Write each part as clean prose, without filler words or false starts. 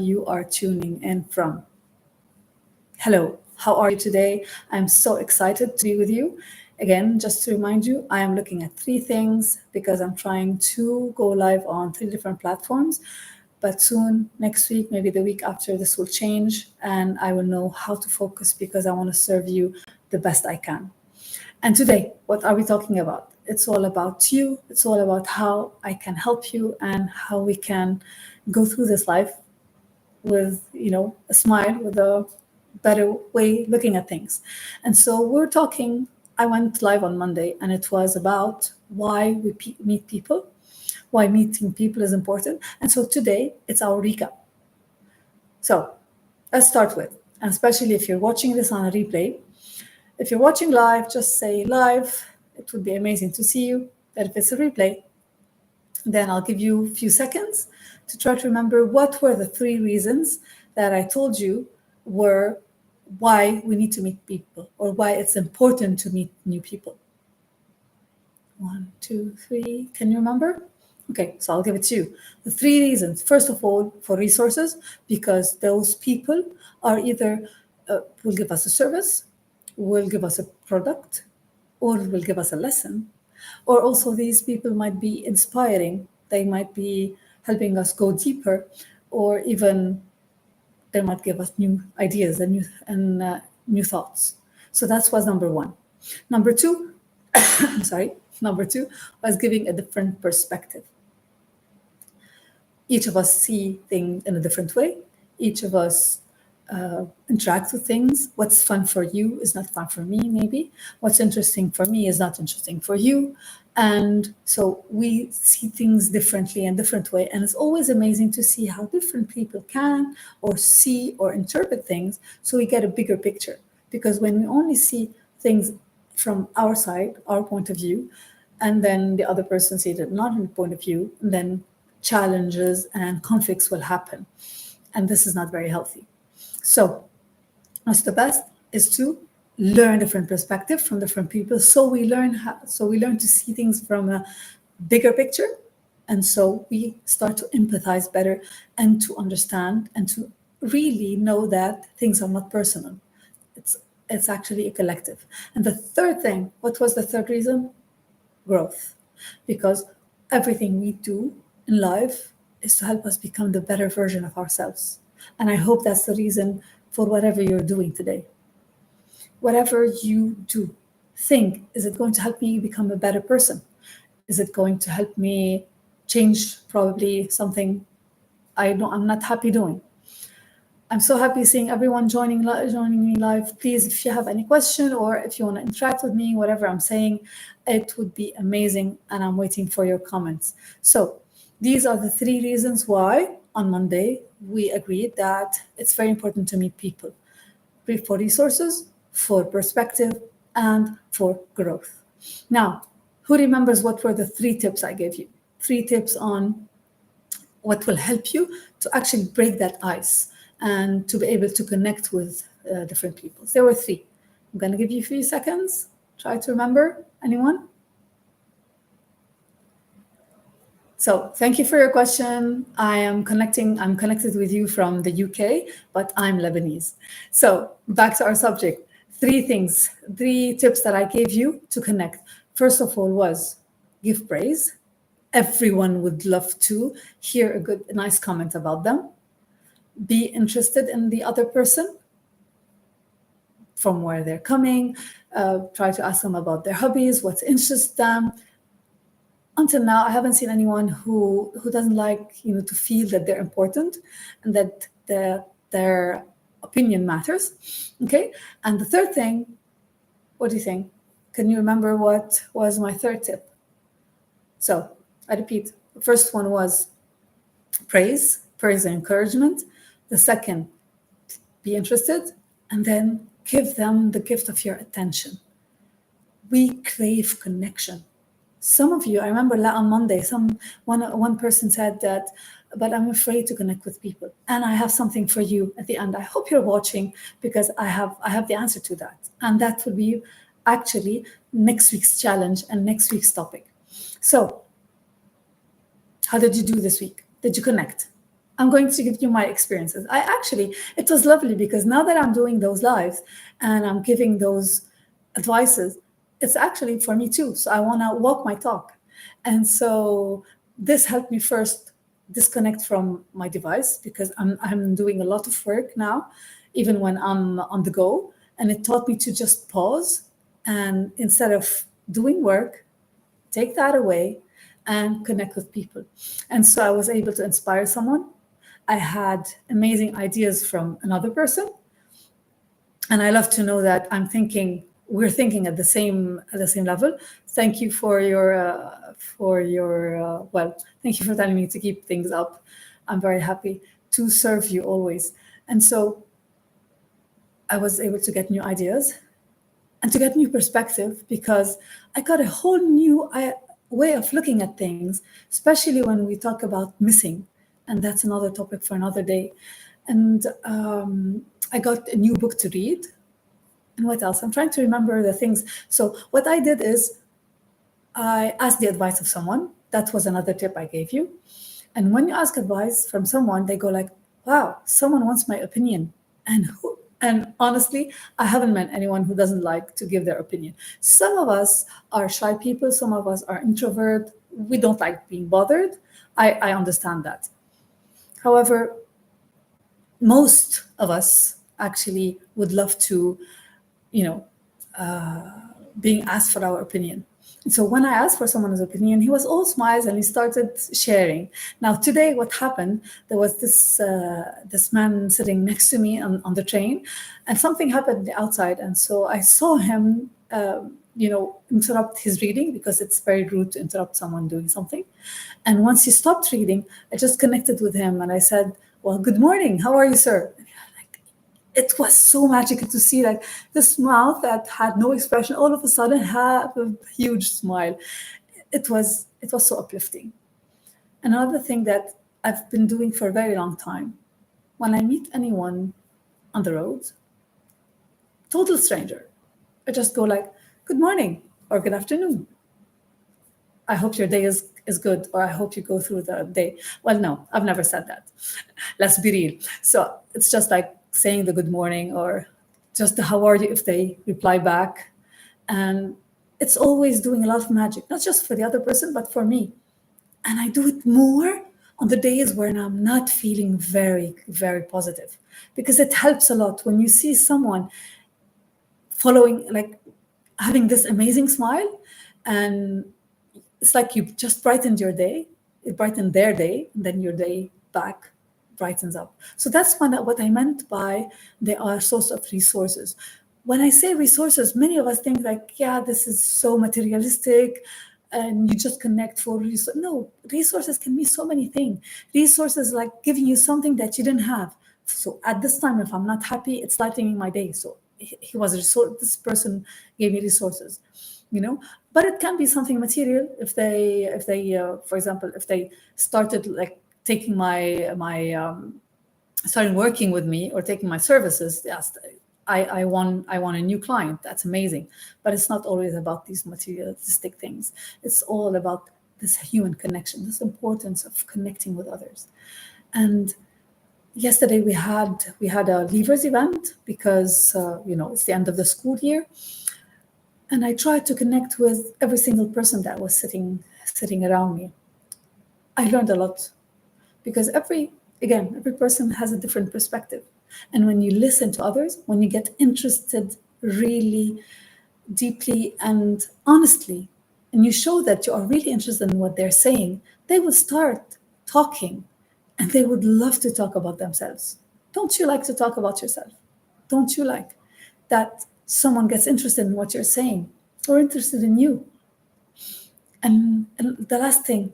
you are tuning in from. Hello, how are you today? I'm so excited to be with you. Again, just to remind you, I am looking at three things because I'm trying to go live on three different platforms. But soon, next week, maybe the week after, this will change and I will know how to focus because I want to serve you the best I can. And today, what are we talking about? It's all about you. It's all about how I can help you and how we can go through this life with, a smile, with a better way looking at things. And so I went live on Monday and it was about why we meet people, why meeting people is important. And so today it's our recap. So let's start with, and especially if you're watching this on a replay, if you're watching live, just say live. It would be amazing to see you. But if it's a replay, then I'll give you a few seconds to try to remember what were the three reasons that I told you were why we need to meet people or why it's important to meet new people. 1, 2, 3. Can you remember? Okay, so I'll give it to you. The three reasons. First of all, for resources, because those people are either will give us a service, will give us a product, or will give us a lesson. Or also these people might be inspiring. They might be helping us go deeper, or even they might give us new ideas and new thoughts. So that was number one. Number two, Number two was giving a different perspective. Each of us see things in a different way. Each of us interact with things. What's fun for you is not fun for me, maybe. What's interesting for me is not interesting for you. And so we see things differently in a different way. And it's always amazing to see how different people can or see or interpret things so we get a bigger picture. Because when we only see things from our side, our point of view, and then the other person sees it not in the point of view, then challenges and conflicts will happen. And this is not very healthy. So what's the best is to learn different perspectives from different people. So we learn to see things from a bigger picture. And so we start to empathize better and to understand and to really know that things are not personal. It's actually a collective. And the third thing, what was the third reason? Growth. Because everything we do in life is to help us become the better version of ourselves. And I hope that's the reason for whatever you're doing today. Whatever you do, think, is it going to help me become a better person? Is it going to help me change probably something I'm not happy doing? I'm so happy seeing everyone joining me live. Please, if you have any question or if you want to interact with me, whatever I'm saying, it would be amazing. And I'm waiting for your comments. So these are the three reasons why on Monday we agreed that it's very important to meet people for resources, for perspective, and for growth. Now, who remembers what were the three tips I gave you? 3 tips on what will help you to actually break that ice and to be able to connect with different people. There were 3. I'm going to give you a few seconds. Try to remember. Anyone? So thank you for your question. I'm connected with you from the UK, but I'm Lebanese. So back to our subject. 3 things, 3 tips that I gave you to connect. First of all was give praise. Everyone would love to hear a nice comment about them. Be interested in the other person, from where they're coming. Try to ask them about their hobbies, what interests them. Until now, I haven't seen anyone who doesn't like, to feel that they're important and that their opinion matters. Okay. And the third thing, what do you think? Can you remember what was my third tip? So I repeat, the first one was praise and encouragement. The second, be interested, and then give them the gift of your attention. We crave connection. Some of you, I remember on Monday, one person said that, but I'm afraid to connect with people. And I have something for you at the end. I hope you're watching because I have the answer to that. And that will be actually next week's challenge and next week's topic. So how did you do this week? Did you connect? I'm going to give you my experiences. It was lovely because now that I'm doing those lives and I'm giving those advices, it's actually for me too. So I want to walk my talk. And so this helped me first disconnect from my device because I'm doing a lot of work now, even when I'm on the go. And it taught me to just pause and instead of doing work, take that away and connect with people. And so I was able to inspire someone. I had amazing ideas from another person. And I love to know that we're thinking at the same level. Thank you for thank you for telling me to keep things up. I'm very happy to serve you always. And so I was able to get new ideas and to get new perspective because I got a whole new way of looking at things, especially when we talk about missing. And that's another topic for another day. And I got a new book to read. And what else? I'm trying to remember the things. So what I did is I asked the advice of someone. That was another tip I gave you. And when you ask advice from someone, they go like, wow, someone wants my opinion. And honestly, I haven't met anyone who doesn't like to give their opinion. Some of us are shy people. Some of us are introvert. We don't like being bothered. I understand that. However, most of us actually would love to, being asked for our opinion. And so when I asked for someone's opinion, he was all smiles and he started sharing. Now today, what happened? There was this man sitting next to me on the train, and something happened outside. And so I saw him, interrupt his reading because it's very rude to interrupt someone doing something. And once he stopped reading, I just connected with him and I said, "Well, good morning. How are you, sir?" It was so magical to see like this mouth that had no expression all of a sudden have a huge smile. It was so uplifting. Another thing that I've been doing for a very long time, when I meet anyone on the road, total stranger, I just go like, "Good morning" or "Good afternoon. I hope your day is good," or "I hope you go through the day." Well, no, I've never said that. Let's be real. So it's just like saying the good morning or just the how are you if they reply back. And it's always doing a lot of magic, not just for the other person, but for me. And I do it more on the days when I'm not feeling very, very positive, because it helps a lot when you see someone following, like having this amazing smile, and it's like you just brightened your day, it brightened their day, and then your day back brightens up. So that's what I meant by they are a source of resources. When I say resources, many of us think like, yeah, this is so materialistic and you just connect for resources. No, resources can be so many things. Resources like giving you something that you didn't have. So at this time, if I'm not happy, it's lightening my day. So he was a resource. This person gave me resources, but it can be something material. If they for example, if they started like taking starting working with me or taking my services, yes, I want a new client. That's amazing. But it's not always about these materialistic things. It's all about this human connection, this importance of connecting with others. And yesterday we had a leavers event because it's the end of the school year. And I tried to connect with every single person that was sitting around me. I learned a lot because every person has a different perspective. And when you listen to others, when you get interested really deeply and honestly, and you show that you are really interested in what they're saying, they will start talking and they would love to talk about themselves. Don't you like to talk about yourself? Don't you like that someone gets interested in what you're saying or interested in you? And the last thing,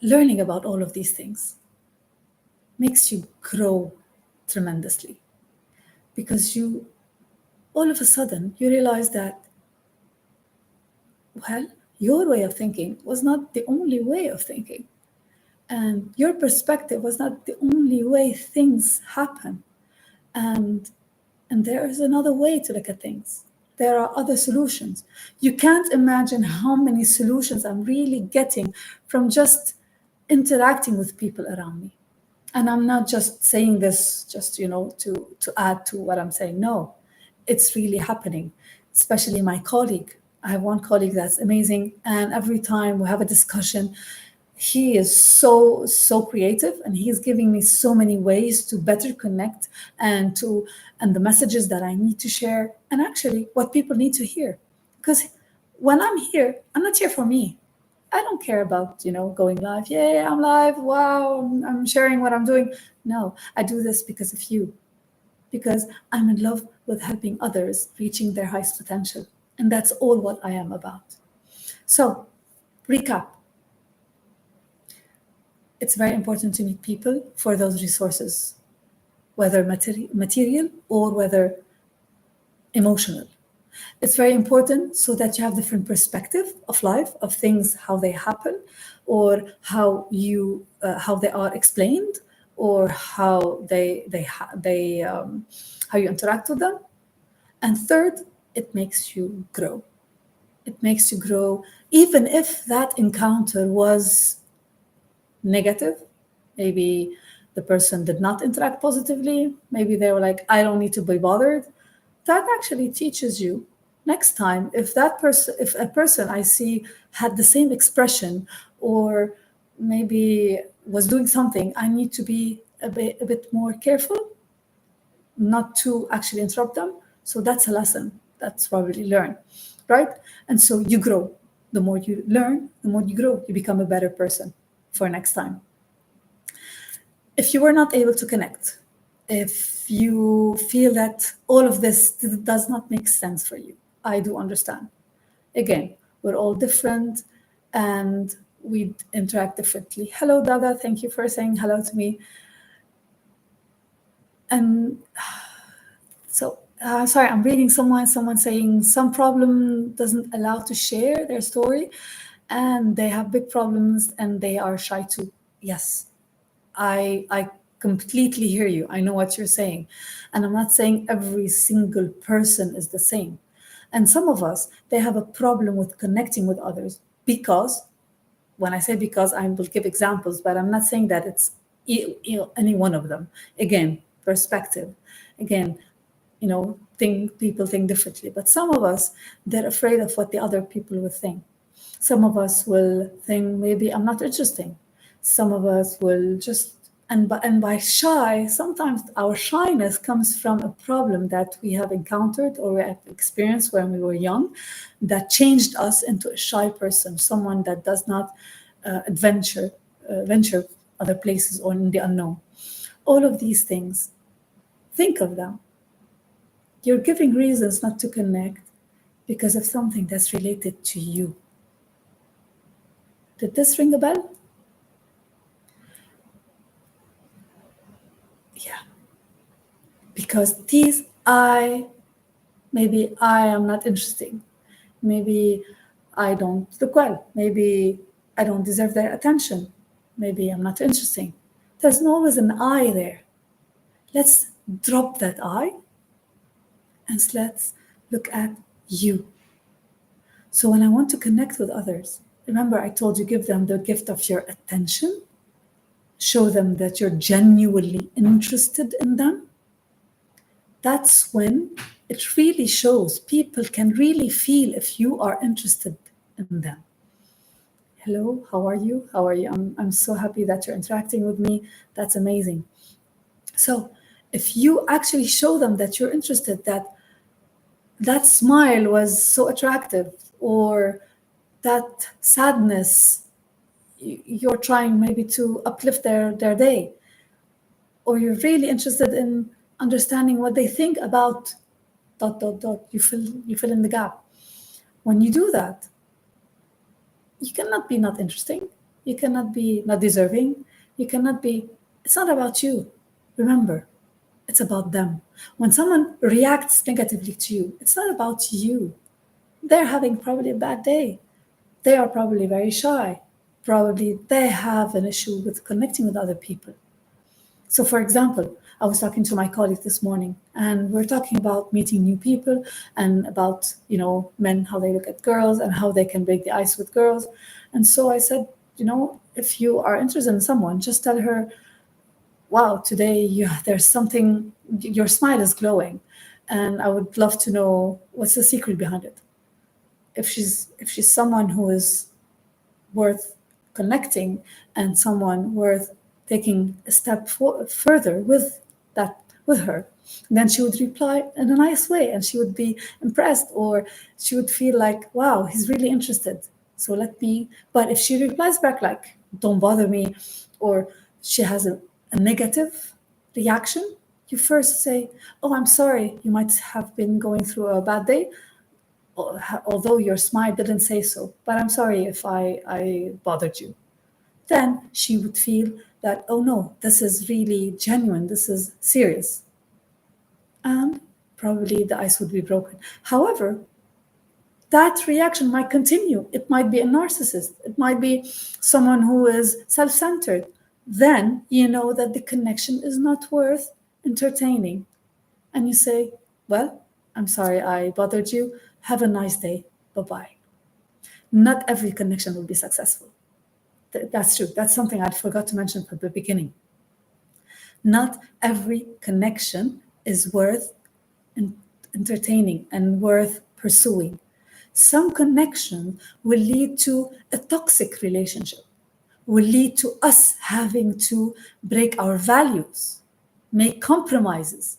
learning about all of these things makes you grow tremendously, because you all of a sudden you realize that, well, your way of thinking was not the only way of thinking, and your perspective was not the only way things happen, and there is another way to look at things. There are other solutions. You can't imagine how many solutions I'm really getting from just interacting with people around me. And I'm not just saying this just, to add to what I'm saying. No, it's really happening, especially my colleague. I have one colleague that's amazing. And every time we have a discussion, he is so creative, and he's giving me so many ways to better connect and the messages that I need to share, and actually what people need to hear. Because when I'm here, I'm not here for me. I don't care about, going live. Yay, I'm live. Wow, I'm sharing what I'm doing. No, I do this because of you, because I'm in love with helping others reaching their highest potential. And that's all what I am about. So, recap. It's very important to meet people for those resources, whether material or whether emotional. It's very important so that you have different perspective of life, of things, how they happen, or how they are explained, or how how you interact with them. And third, it makes you grow. It makes you grow, even if that encounter was negative. Maybe the person did not interact positively. Maybe they were like, I don't need to be bothered. That actually teaches you next time, if a person I see had the same expression, or maybe was doing something, I need to be a bit more careful not to actually interrupt them. So that's a lesson that's probably learned, right? And so you grow. The more you learn, the more you grow. You become a better person for next time. If you were not able to connect, if you feel that all of this does not make sense for you, I do understand. Again, we're all different and we interact differently. Hello, Dada. Thank you for saying hello to me. And so, sorry, I'm reading someone saying some problem doesn't allow to share their story and they have big problems and they are shy too. Yes, I completely hear you. I know what you're saying. And I'm not saying every single person is the same. And some of us, they have a problem with connecting with others because, when I say because, I will give examples, but I'm not saying that it's any one of them. Again, perspective. Again, people think differently. But some of us, they're afraid of what the other people will think. Some of us will think maybe I'm not interesting. Some of us will just, and by shy, sometimes our shyness comes from a problem that we have encountered or we have experienced when we were young that changed us into a shy person, someone that does not venture other places or in the unknown. All of these things, think of them. You're giving reasons not to connect because of something that's related to you. Did this ring a bell? Yeah. Because maybe I am not interesting. Maybe I don't look well. Maybe I don't deserve their attention. Maybe I'm not interesting. There's always an I there. Let's drop that I and let's look at you. So when I want to connect with others, remember I told you, give them the gift of your attention. Show them that you're genuinely interested in them. That's when it really shows. People can really feel if you are interested in them. Hello, how are you? How are you? I'm so happy that you're interacting with me. That's amazing. So if you actually show them that you're interested, that smile was so attractive, or that sadness, you're trying maybe to uplift their day, or you're really interested in understanding what they think about ... You fill in the gap. When you do that, you cannot be not interesting. You cannot be not deserving. You cannot be. It's not about you. Remember, it's about them. When someone reacts negatively to you, it's not about you. They're having probably a bad day. They are probably very shy. Probably they have an issue with connecting with other people. So, for example, I was talking to my colleague this morning, and we're talking about meeting new people and about, men, how they look at girls and how they can break the ice with girls. And so I said, if you are interested in someone, just tell her, wow, today there's something, your smile is glowing, and I would love to know what's the secret behind it. If she's someone who is worth connecting and someone worth taking a step further with her, then she would reply in a nice way, and she would be impressed, or she would feel like, wow, he's really interested. So let me. But if she replies back like, don't bother me, or she has a negative reaction, you first say, oh, I'm sorry, you might have been going through a bad day, although your smile didn't say so, but I'm sorry if I bothered you. Then she would feel that, oh no, this is really genuine, this is serious. And probably the ice would be broken. However, that reaction might continue. It might be a narcissist. It might be someone who is self-centered. Then you know that the connection is not worth entertaining. And you say, well, I'm sorry I bothered you. Have a nice day. Bye-bye. Not every connection will be successful. That's true. That's something I forgot to mention at the beginning. Not every connection is worth entertaining and worth pursuing. Some connection will lead to a toxic relationship, will lead to us having to break our values, make compromises.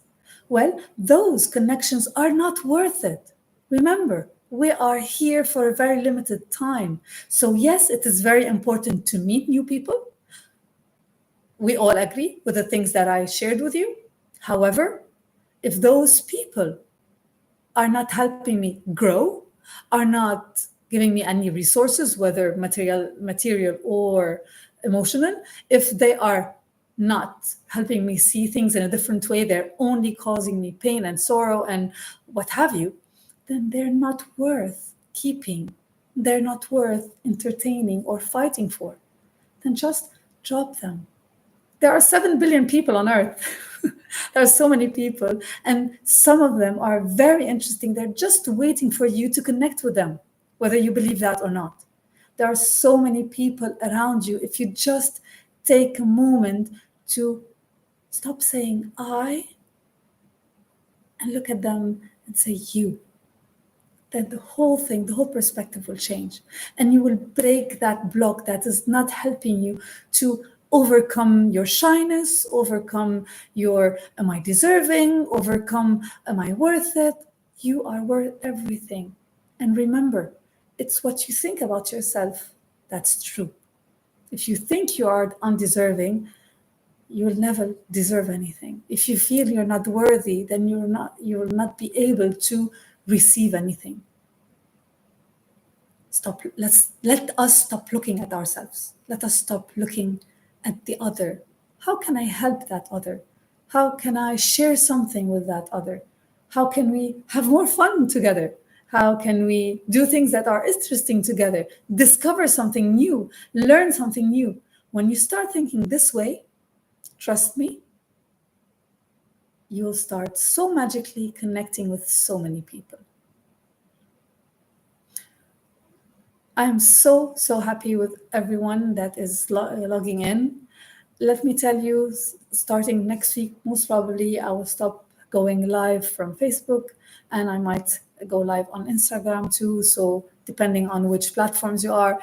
Well, those connections are not worth it. Remember, we are here for a very limited time. So yes, it is very important to meet new people. We all agree with the things that I shared with you. However, if those people are not helping me grow, are not giving me any resources, whether material or emotional, if they are not helping me see things in a different way, they're only causing me pain and sorrow and what have you, then they're not worth keeping. They're not worth entertaining or fighting for. Then just drop them. There are 7 billion people on Earth. There are so many people, and some of them are very interesting. They're just waiting for you to connect with them, whether you believe that or not. There are so many people around you. If you just take a moment to stop saying I and look at them and say you, then the whole thing, the whole perspective will change. And you will break that block that is not helping you to overcome your shyness, overcome your, am I deserving, overcome, am I worth it? You are worth everything. And remember, it's what you think about yourself that's true. If you think you are undeserving, you will never deserve anything. If you feel you're not worthy, then you will not be able to receive anything. Let us stop looking at ourselves. Let us stop looking at the other. How can I help that other? How can I share something with that other? How can we have more fun together? How can we do things that are interesting together? Discover something new, learn something new. When you start thinking this way, trust me, you'll start so magically connecting with so many people. I'm so happy with everyone that is logging in. Let me tell you, starting next week, most probably I will stop going live from Facebook, and I might go live on Instagram too. So depending on which platforms you are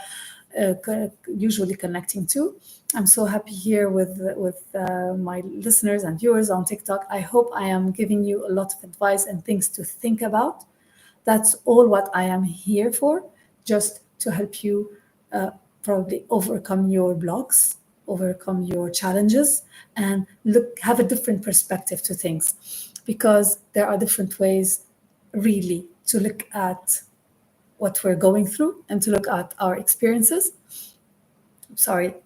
usually connecting to. I'm so happy here with my listeners and viewers on TikTok. I hope I am giving you a lot of advice and things to think about. That's all what I am here for, just to help you probably overcome your blocks, overcome your challenges, and have a different perspective to things, because there are different ways really to look at what we're going through and to look at our experiences. Sorry,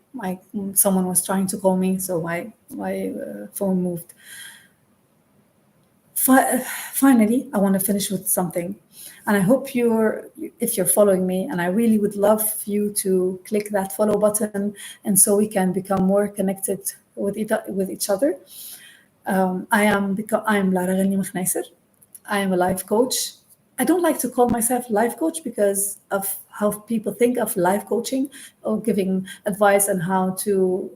someone was trying to call me, so my phone moved. Finally, I want to finish with something, and I hope if you're following me, and I really would love you to click that follow button, and so we can become more connected with each other. I am Lara Ghani Mekhnaiser. I am a life coach. I don't like to call myself life coach because of how people think of life coaching or giving advice on how to,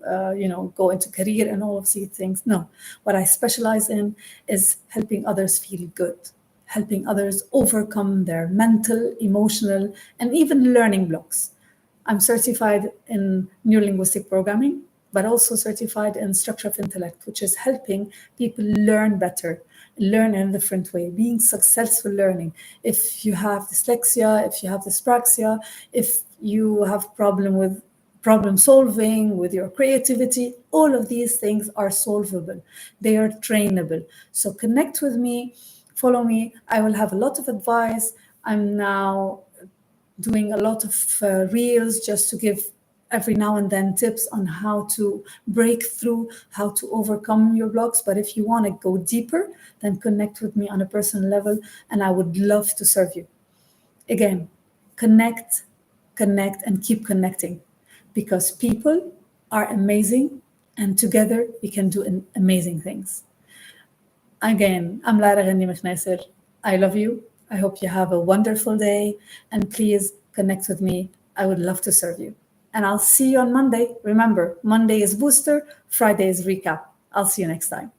go into career and all of these things. No, what I specialize in is helping others feel good, helping others overcome their mental, emotional, and even learning blocks. I'm certified in neurolinguistic programming, but also certified in structure of intellect, which is helping people learn better, learn in a different way, being successful learning. If you have dyslexia, if you have dyspraxia, if you have problem solving, with your creativity, all of these things are solvable. They are trainable. So connect with me, follow me. I will have a lot of advice. I'm now doing a lot of reels just to give every now and then tips on how to break through, how to overcome your blocks. But if you want to go deeper, then connect with me on a personal level, and I would love to serve you. Again, connect, and keep connecting, because people are amazing, and together we can do amazing things. Again, I'm Lara Ghani Mekhnasser. I love you. I hope you have a wonderful day, and please connect with me. I would love to serve you. And I'll see you on Monday. Remember, Monday is booster, Friday is recap. I'll see you next time.